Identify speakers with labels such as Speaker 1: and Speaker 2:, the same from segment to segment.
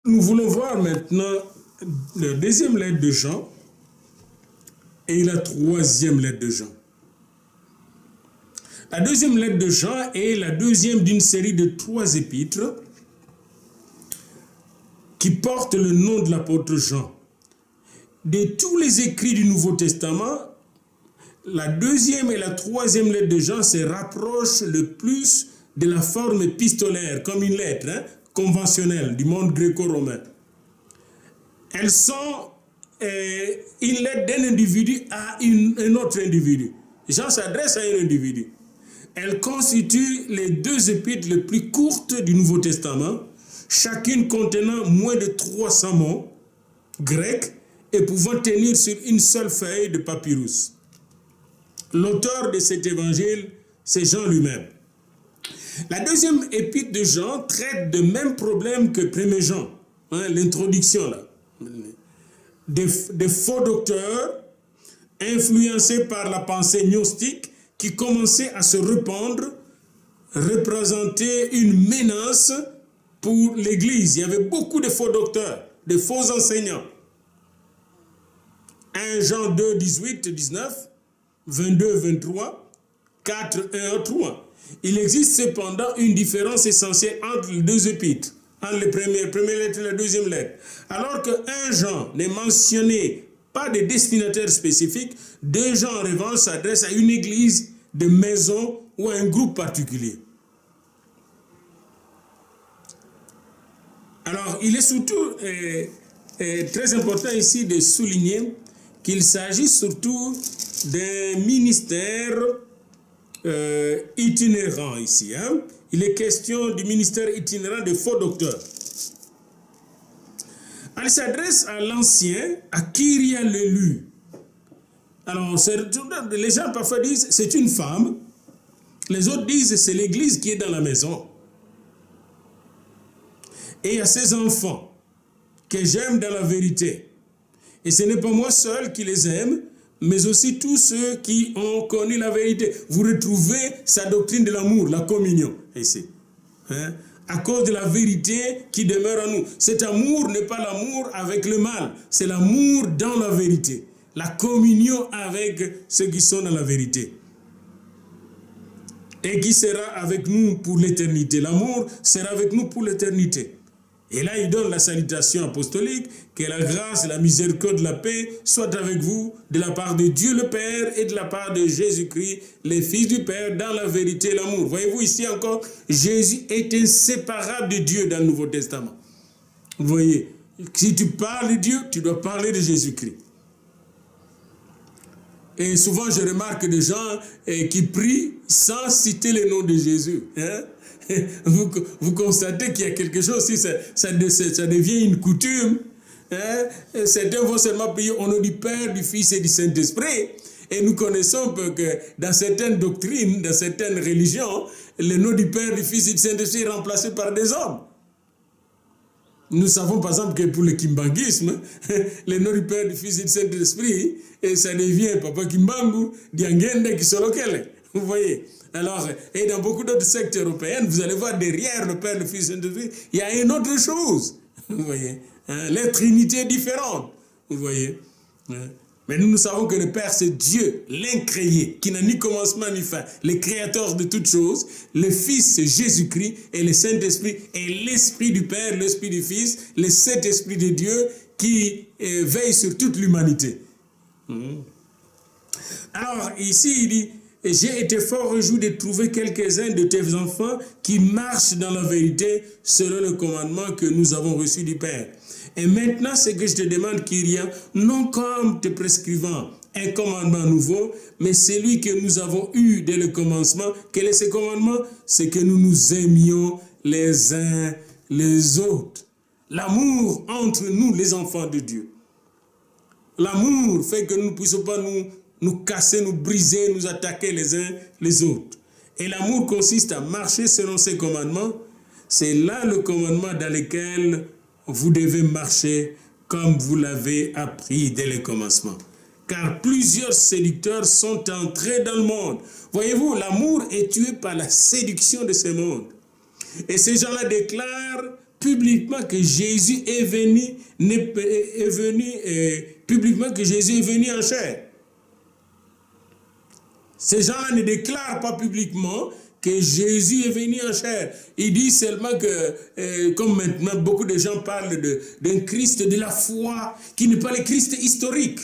Speaker 1: Nous voulons voir maintenant la deuxième lettre de Jean et la troisième lettre de Jean. La deuxième lettre de Jean est la deuxième d'une série de 3 épîtres qui portent le nom de l'apôtre Jean. De tous les écrits du Nouveau Testament, la deuxième et la troisième lettre de Jean se rapprochent le plus de la forme épistolaire, comme une lettre conventionnelle du monde gréco-romain. Elles sont une lettre d'un individu à un autre individu. Jean s'adresse à un individu. Elles constituent les 2 épîtres les plus courtes du Nouveau Testament, chacune contenant moins de 300 mots grecs et pouvant tenir sur une seule feuille de papyrus. L'auteur de cet évangile, c'est Jean lui-même. La deuxième épître de Jean traite de même problème que 1er Jean, l'introduction là. Des faux docteurs influencés par la pensée gnostique qui commençait à se répandre, représentaient une menace pour l'Église. Il y avait beaucoup de faux docteurs, de faux enseignants. 1 Jean 2, 18, 19, 22, 23, 4, 1, 3. Il existe cependant une différence essentielle entre les 2 épîtres, entre la première lettre et la deuxième lettre. Alors que 1 Jean n'est mentionné pas de destinataire spécifique, 2 Jean en revanche s'adresse à une église de maison ou à un groupe particulier. Alors, il est surtout très important ici de souligner qu'il s'agit surtout d'un ministère itinérant ici. Il est question du ministère itinérant de faux docteurs. Elle s'adresse à l'ancien, à Kyria l'élu. Alors, les gens parfois disent c'est une femme, les autres disent c'est l'église qui est dans la maison. Et il y a ces enfants que j'aime dans la vérité. Et ce n'est pas moi seul qui les aime, mais aussi tous ceux qui ont connu la vérité. Vous retrouvez sa doctrine de l'amour, la communion, ici. À cause de la vérité qui demeure en nous. Cet amour n'est pas l'amour avec le mal, c'est l'amour dans la vérité. La communion avec ceux qui sont dans la vérité. Et qui sera avec nous pour l'éternité. L'amour sera avec nous pour l'éternité. Et là, il donne la salutation apostolique, que la grâce, la miséricorde, la paix soient avec vous de la part de Dieu le Père et de la part de Jésus-Christ, le Fils du Père, dans la vérité et l'amour. Voyez-vous ici encore, Jésus est inséparable de Dieu dans le Nouveau Testament. Vous voyez, si tu parles de Dieu, tu dois parler de Jésus-Christ. Et souvent, je remarque des gens qui prient sans citer le nom de Jésus. Vous constatez qu'il y a quelque chose, si ça devient une coutume. Certains vont seulement prier au nom du Père, du Fils et du Saint-Esprit. Et nous connaissons que dans certaines doctrines, dans certaines religions, le nom du Père, du Fils et du Saint-Esprit est remplacé par des hommes. Nous savons par exemple que pour le kimbanguisme, le nom du Père, du Fils et du Saint-Esprit, et ça devient Papa Kimbangu, Diangende, Kisolokele. Vous voyez? Alors, et dans beaucoup d'autres sectes européennes, vous allez voir derrière le Père, le Fils et le Saint-Esprit, il y a une autre chose. Vous voyez? La Trinité est différente. Vous voyez? Mais nous savons que le Père, c'est Dieu, l'incréé, qui n'a ni commencement ni fin, le créateur de toutes choses. Le Fils, c'est Jésus-Christ, et le Saint-Esprit est l'Esprit du Père, l'Esprit du Fils, le Saint-Esprit de Dieu qui veille sur toute l'humanité. Alors, ici, il dit, j'ai été fort réjoui de trouver quelques-uns de tes enfants qui marchent dans la vérité selon le commandement que nous avons reçu du Père. Et maintenant, ce que je te demande, Kyria, non comme te prescrivant un commandement nouveau, mais celui que nous avons eu dès le commencement. Quel est ce commandement? C'est que nous nous aimions les uns les autres. L'amour entre nous, les enfants de Dieu. L'amour fait que nous ne puissions pas nous casser, nous briser, nous attaquer les uns les autres. Et l'amour consiste à marcher selon ses commandements. C'est là le commandement dans lequel vous devez marcher comme vous l'avez appris dès le commencement. Car plusieurs séducteurs sont entrés dans le monde. Voyez-vous, l'amour est tué par la séduction de ce monde. Et ces gens-là déclarent publiquement que Jésus est venu, publiquement que Jésus est venu en chair. Ces gens-là ne déclarent pas publiquement que Jésus est venu en chair. Ils disent seulement que, comme maintenant beaucoup de gens parlent d'un Christ de la foi, qui n'est pas le Christ historique.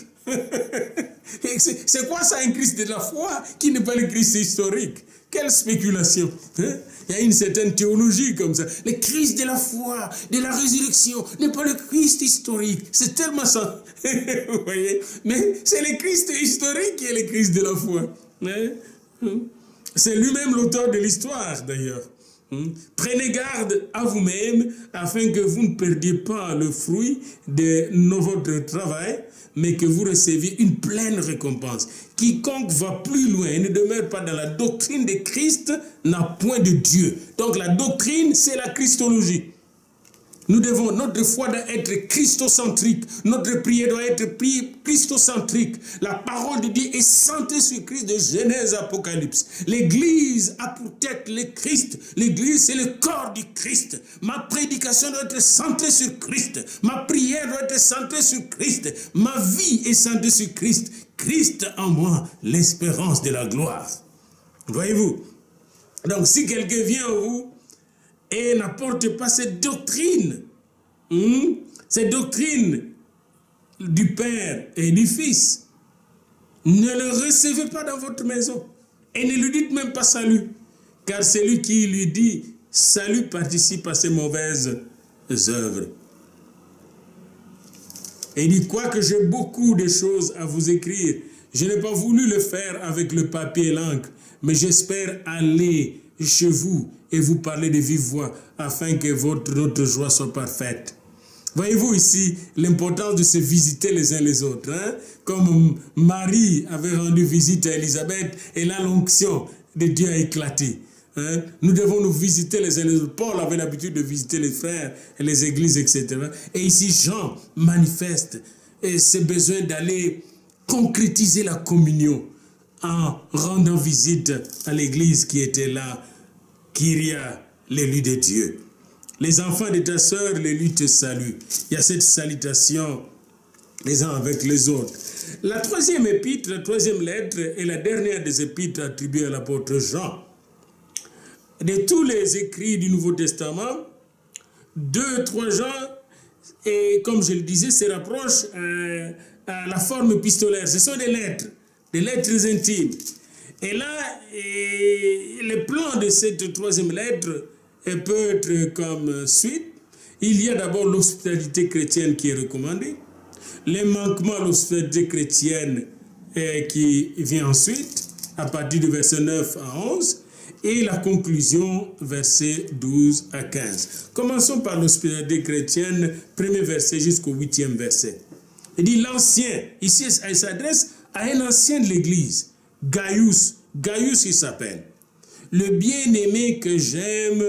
Speaker 1: C'est quoi ça, un Christ de la foi qui n'est pas le Christ historique? Quelle spéculation, hein? Il y a une certaine théologie comme ça. Le Christ de la foi, de la résurrection, n'est pas le Christ historique. C'est tellement ça. Vous voyez? Mais c'est le Christ historique qui est le Christ de la foi. Hein? C'est lui-même l'auteur de l'histoire, d'ailleurs. Prenez garde à vous-même afin que vous ne perdiez pas le fruit de votre travail, mais que vous receviez une pleine récompense. Quiconque va plus loin et ne demeure pas dans la doctrine de Christ n'a point de Dieu. Donc la doctrine, c'est la christologie. Notre foi doit être christocentrique. Notre prière doit être christocentrique. La parole de Dieu est centrée sur Christ de Genèse à Apocalypse. L'Église a pour tête le Christ. L'Église, c'est le corps du Christ. Ma prédication doit être centrée sur Christ. Ma prière doit être centrée sur Christ. Ma vie est centrée sur Christ. Christ en moi, l'espérance de la gloire. Voyez-vous? Donc, si quelqu'un vient à vous et n'apporte pas cette doctrine du Père et du Fils, ne le recevez pas dans votre maison et ne lui dites même pas salut, car celui qui lui dit salut participe à ses mauvaises œuvres. Et il dit, quoique j'ai beaucoup de choses à vous écrire, je n'ai pas voulu le faire avec le papier et l'encre, mais j'espère aller chez vous et vous parler de vive voix, afin que notre joie soit parfaite. Voyez-vous ici l'importance de se visiter les uns les autres. Hein? Comme Marie avait rendu visite à Élisabeth, et là l'onction de Dieu a éclaté. Hein? Nous devons nous visiter les uns les autres. Paul avait l'habitude de visiter les frères et les églises, etc. Et ici Jean manifeste ce besoin d'aller concrétiser la communion en rendant visite à l'église qui était là, Kyria, l'élu de Dieu. Les enfants de ta sœur, l'élu te salue. Il y a cette salutation les uns avec les autres. La troisième épître, la troisième lettre est la dernière des épîtres attribuées à l'apôtre Jean. De tous les écrits du Nouveau Testament, 2-3 Jean, et comme je le disais, se rapprochent à la forme épistolaire. Ce sont des lettres intimes. Et là, le plan de cette troisième lettre peut être comme suite. Il y a d'abord l'hospitalité chrétienne qui est recommandée, les manquements à l'hospitalité chrétienne qui vient ensuite, à partir du verset 9 à 11, et la conclusion, versets 12 à 15. Commençons par l'hospitalité chrétienne, premier verset jusqu'au 8e verset. Il dit l'ancien, ici il s'adresse à un ancien de l'Église, Gaius il s'appelle, le bien-aimé que j'aime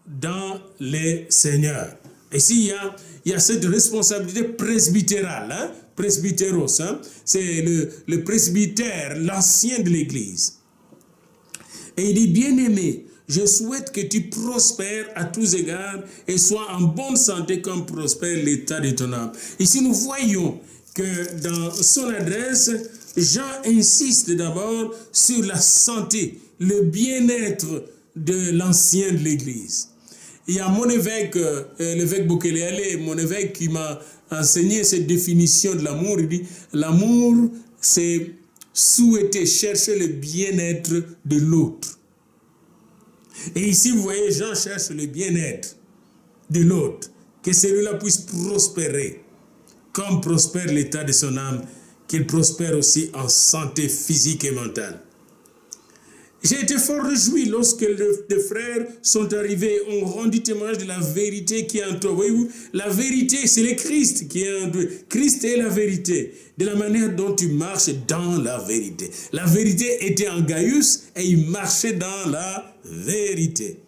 Speaker 1: dans les Seigneurs. Ici, il y a cette responsabilité presbytérale, hein? Presbytéros, hein? C'est le presbytère, l'ancien de l'Église. Et il dit, bien-aimé, je souhaite que tu prospères à tous égards et sois en bonne santé comme prospère l'état de ton âme. Ici, nous voyons que dans son adresse, Jean insiste d'abord sur la santé, le bien-être de l'ancien de l'Église. Il y a mon évêque, l'évêque Bokeleale, mon évêque qui m'a enseigné cette définition de l'amour. Il dit, l'amour, c'est souhaiter, chercher le bien-être de l'autre. Et ici, vous voyez, Jean cherche le bien-être de l'autre, que celui-là puisse prospérer, comme prospère l'état de son âme, qu'il prospère aussi en santé physique et mentale. J'ai été fort réjoui lorsque les frères sont arrivés et ont rendu témoignage de la vérité qui est en toi. Voyez-vous, la vérité, c'est le Christ qui est en toi. Christ est la vérité, de la manière dont tu marches dans la vérité. La vérité était en Gaius et il marchait dans la vérité.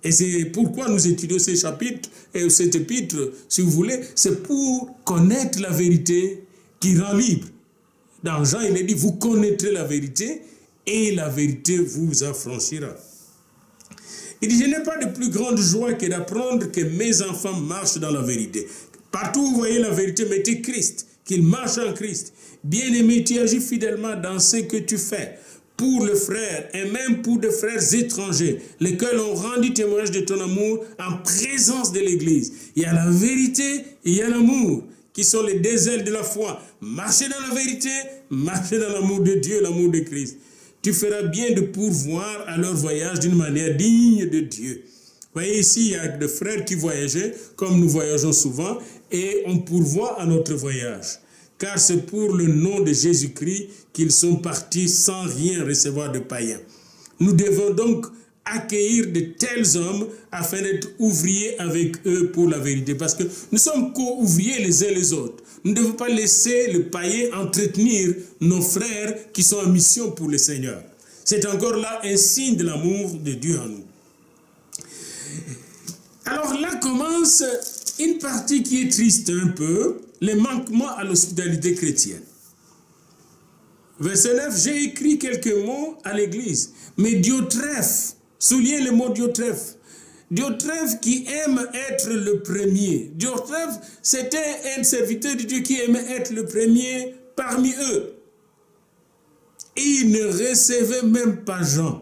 Speaker 1: Et c'est pourquoi nous étudions ces chapitres et cet épître, si vous voulez, c'est pour connaître la vérité qui rend libre. Dans Jean, il est dit, vous connaîtrez la vérité et la vérité vous affranchira. Il dit, je n'ai pas de plus grande joie que d'apprendre que mes enfants marchent dans la vérité. Partout où vous voyez la vérité, mettez Christ, qu'ils marchent en Christ. Bien-aimé, tu agis fidèlement dans ce que tu fais pour le frère et même pour des frères étrangers, lesquels ont rendu témoignage de ton amour en présence de l'Église. Il y a la vérité et il y a l'amour, qui sont les deux ailes de la foi. Marcher dans la vérité, marcher dans l'amour de Dieu, l'amour de Christ. Tu feras bien de pourvoir à leur voyage d'une manière digne de Dieu. Vous voyez ici, il y a des frères qui voyageaient, comme nous voyageons souvent, et on pourvoit à notre voyage. Car c'est pour le nom de Jésus-Christ qu'ils sont partis sans rien recevoir de païens. Nous devons donc accueillir de tels hommes afin d'être ouvriers avec eux pour la vérité. Parce que nous sommes co-ouvriers les uns les autres. Nous ne devons pas laisser le païen entretenir nos frères qui sont en mission pour le Seigneur. C'est encore là un signe de l'amour de Dieu en nous. Alors là commence une partie qui est triste un peu, les manquements à l'hospitalité chrétienne. Verset 9, j'ai écrit quelques mots à l'église, mais Diotrephe, soulignez le mot Diotrephe. Diotrephe qui aime être le premier. Diotrephe, c'était un serviteur de Dieu qui aimait être le premier parmi eux. Et il ne recevait même pas Jean.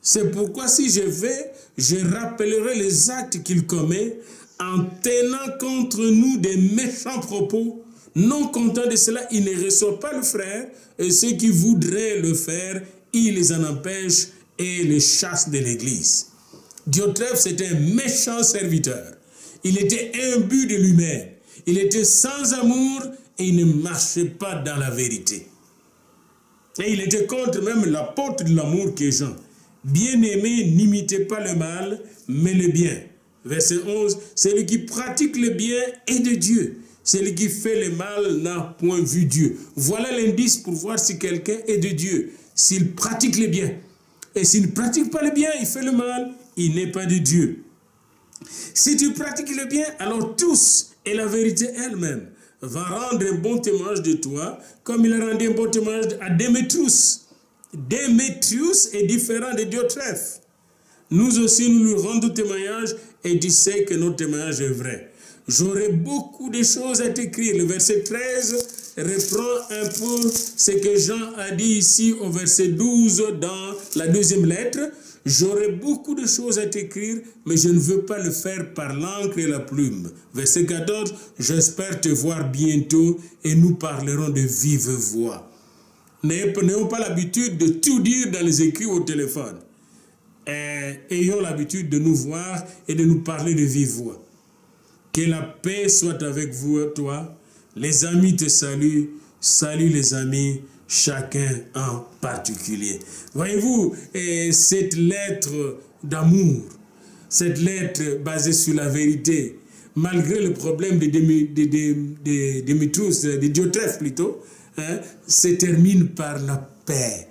Speaker 1: C'est pourquoi si je vais, je rappellerai les actes qu'il commet en tenant contre nous des méchants propos. Non content de cela, il ne reçoit pas le frère, et ceux qui voudraient le faire, il les en empêche et les chasse de l'église. Diotrephe, c'était un méchant serviteur. Il était imbu de lui-même. Il était sans amour et il ne marchait pas dans la vérité. Et il était contre même l'apôtre de l'amour qui est Jean. Bien-aimé, n'imitez pas le mal, mais le bien. Verset 11, celui qui pratique le bien est de Dieu. Celui qui fait le mal n'a point vu Dieu. Voilà l'indice pour voir si quelqu'un est de Dieu. S'il pratique le bien. Et s'il ne pratique pas le bien, il fait le mal, il n'est pas de Dieu. Si tu pratiques le bien, alors tous, et la vérité elle-même, va rendre un bon témoignage de toi, comme il a rendu un bon témoignage à Démétrius. Démétrius est différent de Diotrephe. Nous aussi, nous lui rendons témoignage et tu sais que notre témoignage est vrai. J'aurai beaucoup de choses à t'écrire. Le verset 13 reprend un peu ce que Jean a dit ici au verset 12 dans la deuxième lettre. J'aurai beaucoup de choses à t'écrire, mais je ne veux pas le faire par l'encre et la plume. Verset 14, j'espère te voir bientôt et nous parlerons de vive voix. N'ayons pas l'habitude de tout dire dans les écrits au téléphone. Ayons l'habitude de nous voir et de nous parler de vive voix. Que la paix soit avec vous, toi. Les amis te saluent. Salut les amis, chacun en particulier. Voyez-vous, cette lettre d'amour, cette lettre basée sur la vérité, malgré le problème de Démétrius, de Diotrephe plutôt, se termine par la paix.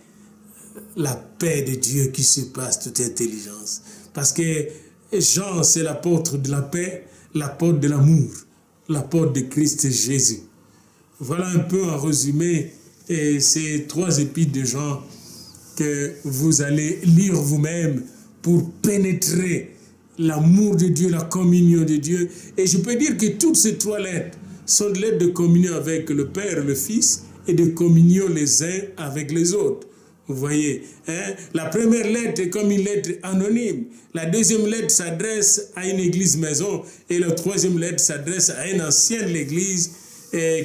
Speaker 1: La paix de Dieu qui surpasse toute intelligence. Parce que Jean, c'est l'apôtre de la paix, l'apôtre de l'amour, l'apôtre de Christ Jésus. Voilà un peu en résumé ces 3 épîtres de Jean que vous allez lire vous-même pour pénétrer l'amour de Dieu, la communion de Dieu. Et je peux dire que toutes ces 3 lettres sont des lettres de communion avec le Père et le Fils et de communion les uns avec les autres. Vous voyez, la première lettre est comme une lettre anonyme. La deuxième lettre s'adresse à une église maison. Et la troisième lettre s'adresse à une ancienne église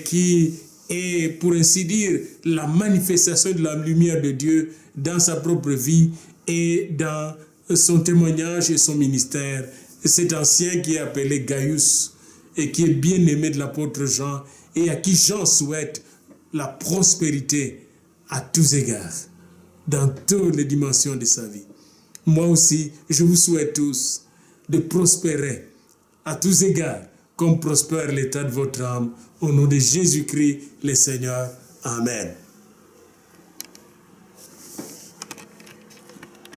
Speaker 1: qui est, pour ainsi dire, la manifestation de la lumière de Dieu dans sa propre vie et dans son témoignage et son ministère. Cet ancien qui est appelé Gaius et qui est bien aimé de l'apôtre Jean et à qui Jean souhaite la prospérité à tous égards, dans toutes les dimensions de sa vie. Moi aussi, je vous souhaite tous de prospérer à tous égards, comme prospère l'état de votre âme, au nom de Jésus-Christ, le Seigneur. Amen.